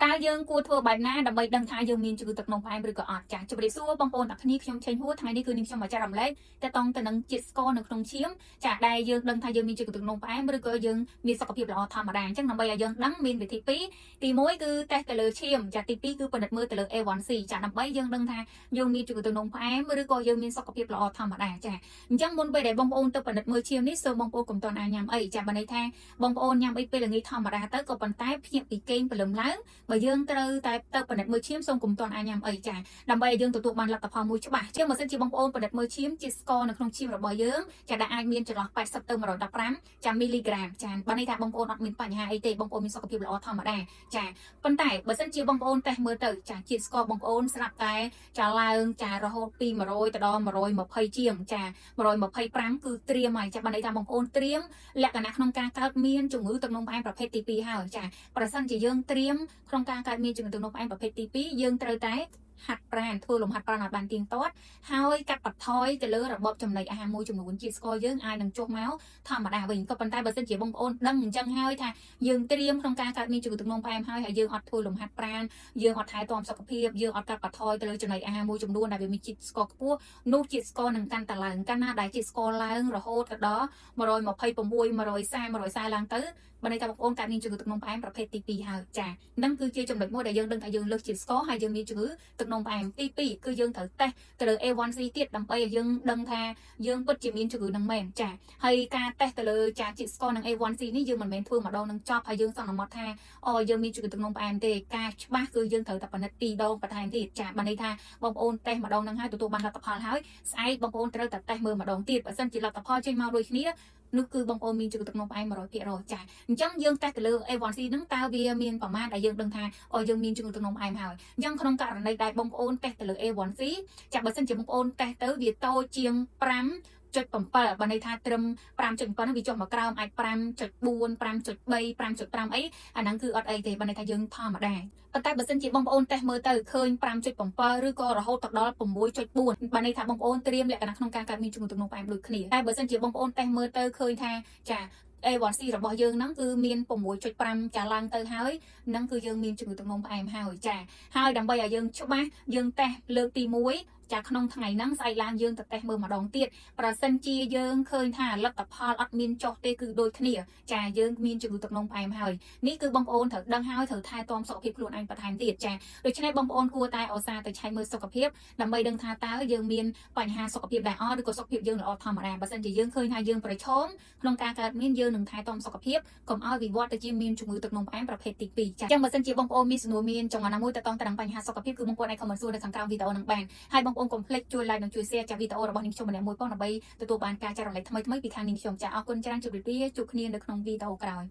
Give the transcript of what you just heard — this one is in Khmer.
តើយើងគួរធ្វើបែបណាដើម្បីដឹងថាយើងមានជំងឺទឹកនោមផ្អែមឬក៏អត់ចា៎ជម្រាបសួរបងប្អូនទាំងគ្នាខ្ញុំឆេងហួរថ្ងៃនេះគឺនាងខ្ញុំមកចែករំលែកតកតងទៅនឹងជាតិស្ករនៅក្នុងឈាមចា៎ដែលយើងដឹងថាយើងមានជំងឺទឹកនោមផ្អែមឬក៏យើងមានសុខភាពល្អធម្មតាអញ្ចឹងដើម្បីឲ្យយើងដឹងមានវិធីពីរទី1គឺតេស្តទៅលើឈាមចា៎ទី2គឺពិនិត្យមើលទៅលើ A1C ចា៎ដើម្បីយើងដឹងថាយើងមានជំងឺទឹកនោមផ្អែមឬក៏យើងមានសុខភាពល្អធម្មតាចា៎អញ្ចឹងមុនពេលដែលបងប្អូនទៅពិនិត្យមើលឈាមនេះសូមបងប្អូនកុំតន់ញ៉ាំអីចា៎បើន័យថាបងប្អូនញ៉ាំអីពេលល្ងាចធម្មតាទៅក៏ប៉ុន្តែភ្ញាក់ពីគេងព្រលឹមឡើងបើយើងត្រូវតែទៅពិនិត្យមើលឈាមសូមកុំទាន់ញ៉ាំអីចា៎ដើម្បីឲ្យយើងទទួលបានលទ្ធផលមួយច្បាស់ជាងបើសិនជាបងប្អូនពិនិត្យមើលឈាមជាតិស្ករនៅក្នុងឈាមរបស់យើងចា៎ដែលអាចមានចន្លោះ80ទៅ115ចា៎មីលីក្រាមចា៎បើន័យថាបងប្អូនអត់មានបញ្ហាអីទេបងប្អូនមានសុខភាពល្អធម្មតាចា៎ប៉ុន្តែបើសិនជាបងប្អូនតេស្តមើលទៅចា៎ជាតិស្ករបងប្អូនស្រាប់តែចាឡើងចារហូតពី100ទៅដល់120ជាងចា៎125គឺត្រៀមហើយចា៎បើន័យថាបងប្អូនត្រៀមលក្ខណៈក្នុងការកើតមានជំងឺទឹកនោមផ្អែមប្រភេទទី2ហើយចា៎ប្រសិនជាយើងត្រៀមក្នុងការកើតមានជំងឺទឹកនោមផ្អែមប្រភេទទី2យើងត្រូវតែហាត់ប្រាណធ្វើលំហាត់ប្រាណឲ្យបានទៀងទាត់ហើយកាត់បន្ថយទៅលើរបបចំណីអាហារមួយចំនួនជាតិស្ករយើងអាចនឹងចុះមកធម្មតាវិញក៏ប៉ុន្តែបើសិនជាបងប្អូនដឹងអញ្ចឹងហើយថាយើងត្រៀមក្នុងការកើតមានជំងឺទឹកនោមផ្អែមហើយយើងអត់ធ្វើលំហាត់ប្រាណយើងអត់ថែទាំសុខភាពយើងអត់កាត់បន្ថយទៅលើចំណីអាហារមួយចំនួនដែលវាមានជាតិស្ករខ្ពស់នោះជាតិស្ករនឹងកាន់តែឡើងកាលណាដែលជាតិស្ករឡើងរហូតទៅដល់126 130ឡើងទៅបើន័យថាបងប្អូនកើតមានជំងឺទឹកនោមផ្អែមប្រភេទទី2ហើយចាហ្នឹងគឺជាចំណុចមួយដែលយើងដឹងថាយើងលើសជាតិស្ករហើយយើងមានជំងឺទឹកនោមផ្អែមទី2គឺយើងត្រូវតេស្តទៅលើ A1C ទៀតដើម្បីឲ្យយើងដឹងថាយើងពិតជាមានជំងឺនឹងមែនចាហើយការតេស្តទៅលើចាជាតិស្ករនិង A1C នេះយើងមិនមែនធ្វើម្ដងនឹងចប់ហើយយើងសន្មត់ថាអូយើងមានជំងឺទឹកនោមផ្អែមទេការច្បាស់គឺយើងត្រូវតែពិនិត្យ2ដងបន្ថែមទៀតចាបើន័យថាបងប្អូនតេស្តម្ដងហ្នឹងហើយទទួលបានលទ្ធផលហើយស្អែកបងប្អូនត្រូវតែតេស្តមើលម្ដងទៀតបើសិនជាលទ្ធផលចេញមកដូចគ្នានោះគឺបងប្អូនមានជំងឺទឹកនោមផ្អែម 100% ចាអញ្ចឹងយើងតេស្តទៅលើ A1C ហ្នឹងតើវាមានប្រមាណដែលយើងដឹងថាអូយើងមានជំងឺទឹកនោមផ្អែមហើយអញ្ចឹងក្នុងករណីដែលបងប្អូនតេស្តទៅលើ A1C ចាបើសិនជាបងប្អូនតេស្តទៅវាតូចជាង5.7បើន័យថាត្រឹម 5.7 ហ្នឹងវាចុះមកក្រោមអាច5.4 5.3 5.5អីអាហ្នឹងគឺអត់អីទេបើន័យថាយើងធម្មតាប៉ុន្តែបើសិនជាបងប្អូនតេស្តមើលទៅឃើញ 5.7 ឬក៏រហូតដល់ 6.4 បើន័យថាបងប្អូនត្រៀមលក្ខណៈក្នុងការកើតមានជំងឺទឹកនោមផ្អែមដូចគ្នាតែបើសិនជាបងប្អូនតេស្តមើលទៅឃើញថាចា A1C របស់យើងហ្នឹងគឺមាន 6.5 ចាឡើងទៅហើយហ្នឹងគឺយើងមានជំងឺទឹកនោមផ្អែមហើយចាហើយដើម្បីឲ្យយើងច្បាស់យើងតេស្តលើកទី1ចាក្នុងថ្ងៃហ្នឹងស្អែកឡើងយើងទៅតេស្តមើលម្ដងទៀតប្រសិនជាយើងឃើញថាលទ្ធផលអត់មានចុះទេគឺដូចគ្នាចាយើងមានជំងឺទឹកនោមផ្អែមហើយនេះគឺបងប្អូនត្រូវដឹងហើយត្រូវថែទាំសុខភាពខ្លួនឯងបន្ថែមទៀតចាដូច្នេះបងប្អូនគួរតែឧស្សាហ៍ទៅឆែកមើលសុខភាពដើម្បីដឹងថាតើយើងមានបញ្ហាសុខភាពដែរអត់ឬក៏សុខភាពយើងល្អធម្មតាបើសិនជាយើងឃើញថាយើងប្រឈមក្នុងការកើតមានយើងនឹងថែទាំសុខភាពកុំឲ្យវិវត្តទៅជាមានជំងឺទឹកនោមផ្អែមប្រភេទទី2ចាអញ្ចឹងបើសិនជាបងប្អូនមានសំណួរមានចង់ណាមួយទៅតងទៅនឹងបញ្ហាសុខភាពគឺបងប្អូនអាចខមមិនសួរនៅខាងក្រោមវីដេអូនឹងបានហើយបងប្អូនកុំភ្លេចជួយ like និងជួយ share ចាវីដេអូរបស់នាងខ្ញុំម្នាក់មួយផងដើម្បីទទួលបានការចែករំលែកថ្មីៗពីខាងនាងខ្ញុំចាអរគុណច្រើនជម្រាបលាជួបគ្នានៅក្នុងវីដេអូក្រោយ